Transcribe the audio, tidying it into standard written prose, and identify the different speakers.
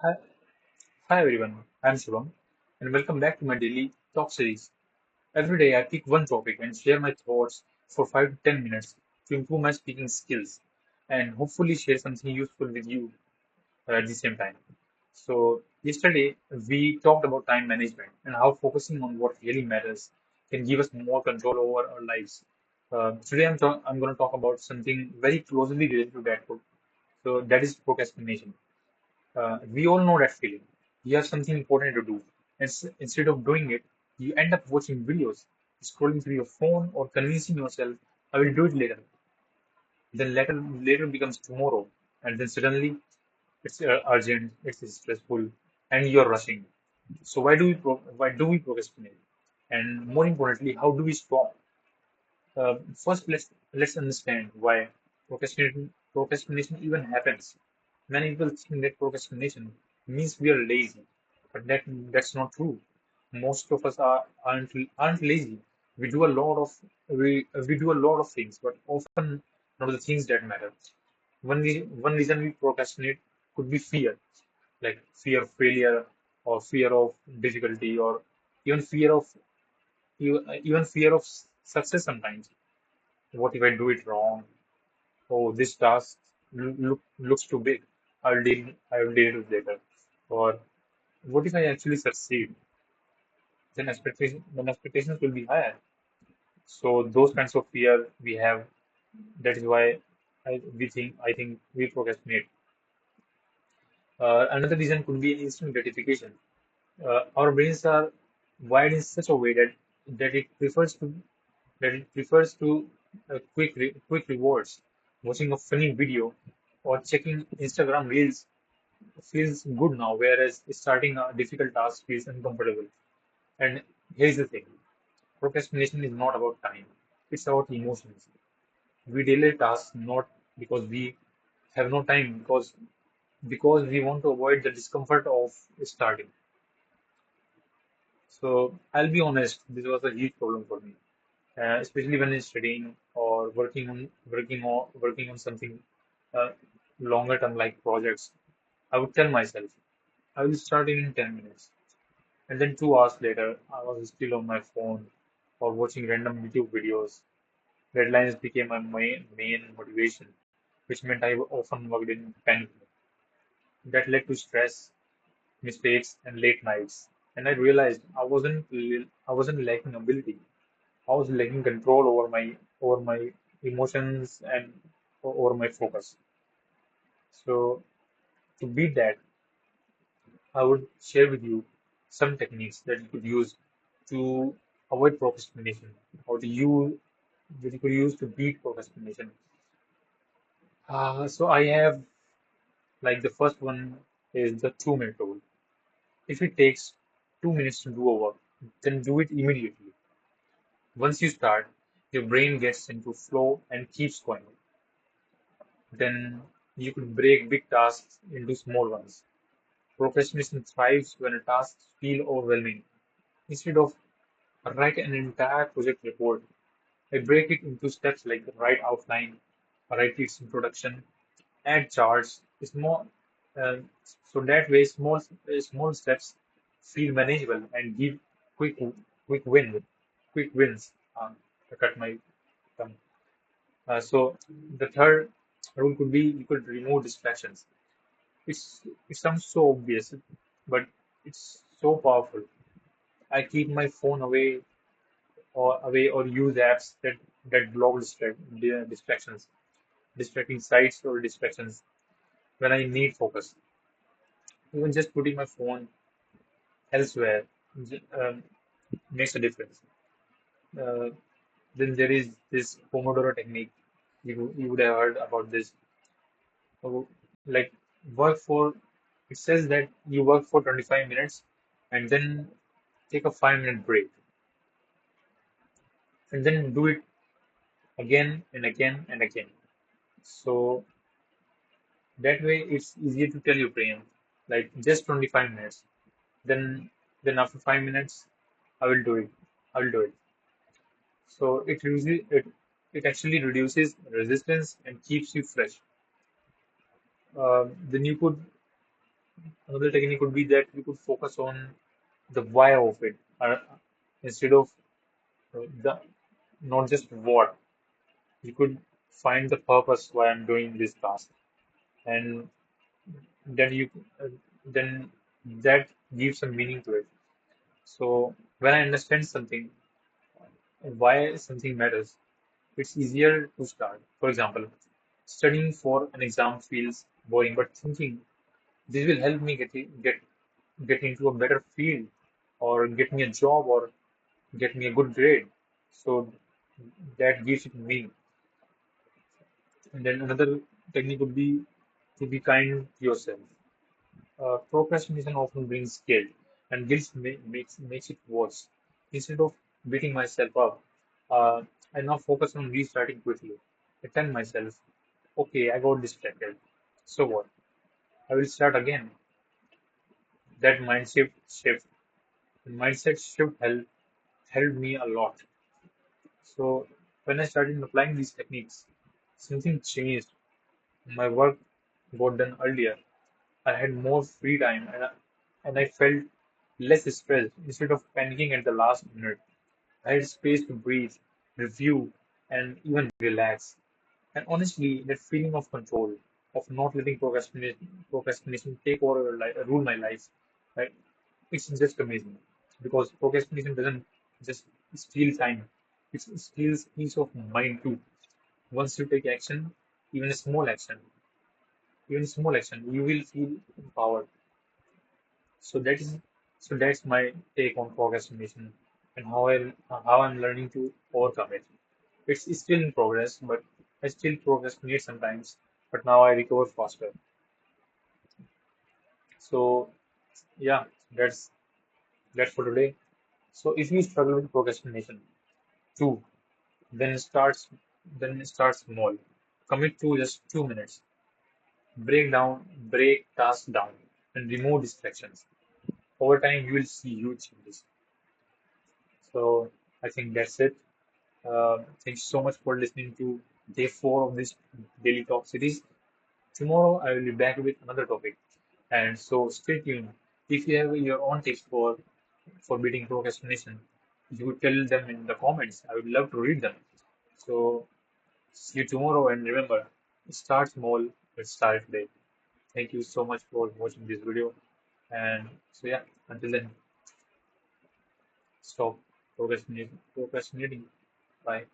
Speaker 1: Hi, hi everyone, I'm Shivam, and welcome back to my daily talk series. Every day I pick one topic and share my thoughts for 5 to 10 minutes to improve my speaking skills and hopefully share something useful with you at the same time. So, yesterday we talked about time management and how focusing on what really matters can give us more control over our lives. Today I'm going to talk about something very closely related to that. So, that is procrastination. We all know that feeling. You have something important to do. And instead of doing it, you end up watching videos, scrolling through your phone, or convincing yourself, I will do it later. Then later becomes tomorrow. And then suddenly it's urgent, it's stressful, and you're rushing. So why do we procrastinate? And more importantly, how do we stop? First, let's understand why procrastination even happens. Many people think that procrastination means we are lazy, but that's not true. Most of us aren't lazy. We do a lot of we do a lot of things, but often not the things that matter. One reason we procrastinate could be fear, like fear of failure, or fear of difficulty, or even fear of success sometimes. What if I do it wrong? Oh, this task looks too big. I will deal with it later. Or what if I actually succeed? Then expectations will be higher. So those kinds of fear we have. That is why I think we procrastinate. Another reason could be instant gratification. Our brains are wired in such a way that it prefers to quick rewards. Watching a funny video or checking Instagram reels feels good now, whereas starting a difficult task feels uncomfortable. And here's the thing: procrastination is not about time; it's about emotions. We delay tasks not because we have no time, because we want to avoid the discomfort of starting. So I'll be honest, this was a huge problem for me, especially when I'm studying or working on something uh, longer term like projects. I would tell myself I will start in 10 minutes, and then 2 hours later, I was still on my phone or watching random YouTube videos. Deadlines became my main motivation, which meant I often worked in panic. That led to stress, mistakes, and late nights. And I realized I wasn't lacking ability. I was lacking control over my emotions and over my focus. So to beat that, I would share with you some techniques that you could use to avoid procrastination, or that you could use to beat procrastination. So I have, like, the first one is the 2 minute rule. If it takes 2 minutes to do a work, then do it immediately. Once you start, your brain gets into flow and keeps going. Then you could break big tasks into small ones. Procrastination thrives when tasks feel overwhelming. Instead of write an entire project report, I break it into steps like write outline, write its introduction, add charts, uh, so that way small steps feel manageable and give quick quick win quick wins. I cut my tongue. So the third rule could be you could remove distractions. It sounds so obvious, but it's so powerful. I keep my phone away or use apps that block distractions, distracting sites or distractions when I need focus. Even just putting my phone elsewhere makes a difference. Uh, then there is this Pomodoro technique. You would have heard about this. So, like, work for it says that you work for 25 minutes and then take a 5 minute break and then do it again and again and again. So that way it's easier to tell your brain, like, just 25 minutes. Then after 5 minutes, I will do it. I will do it. So it actually reduces resistance and keeps you fresh. Then you could Another technique would be that you could focus on the why of it, instead of the not just what. You could find the purpose why I'm doing this task, and then you then that gives some meaning to it. So when I understand something, why something matters, it's easier to start. For example, studying for an exam feels boring, but thinking this will help me get into a better field, or get me a job, or get me a good grade. So that gives it meaning. And then another technique would be to be kind to yourself. Procrastination often brings guilt, and guilt makes it worse. Instead of beating myself up, uh, I now focus on restarting quickly. I tell myself, okay, I got distracted. So what? I will start again. That mindset shift helped me a lot. So when I started applying these techniques, something changed. My work got done earlier. I had more free time, and I felt less stressed. Instead of panicking at the last minute, I had space to breathe, review, and even relax. And honestly, that feeling of control, of not letting procrastination take over, rule my life, right? It's just amazing, because procrastination doesn't just steal time; it steals peace of mind too. Once you take action, even a small action, you will feel empowered. So that's my take on procrastination, and how I'm learning to overcome it. It's still in progress, but I still procrastinate sometimes. But now I recover faster. So yeah, that's that's for today. So if you struggle with procrastination too, then start small. Commit to just 2 minutes. Break tasks down, and remove distractions. Over time, you will see huge changes. So I think that's it. Thanks so much for listening to day 4 of this daily talk series. Tomorrow I will be back with another topic, and so stay tuned. If you have your own tips for beating procrastination, you could tell them in the comments. I would love to read them. So see you tomorrow, and remember, start small, but start today. Thank you so much for watching this video, and so yeah, until then, stop procrastinating. Bye.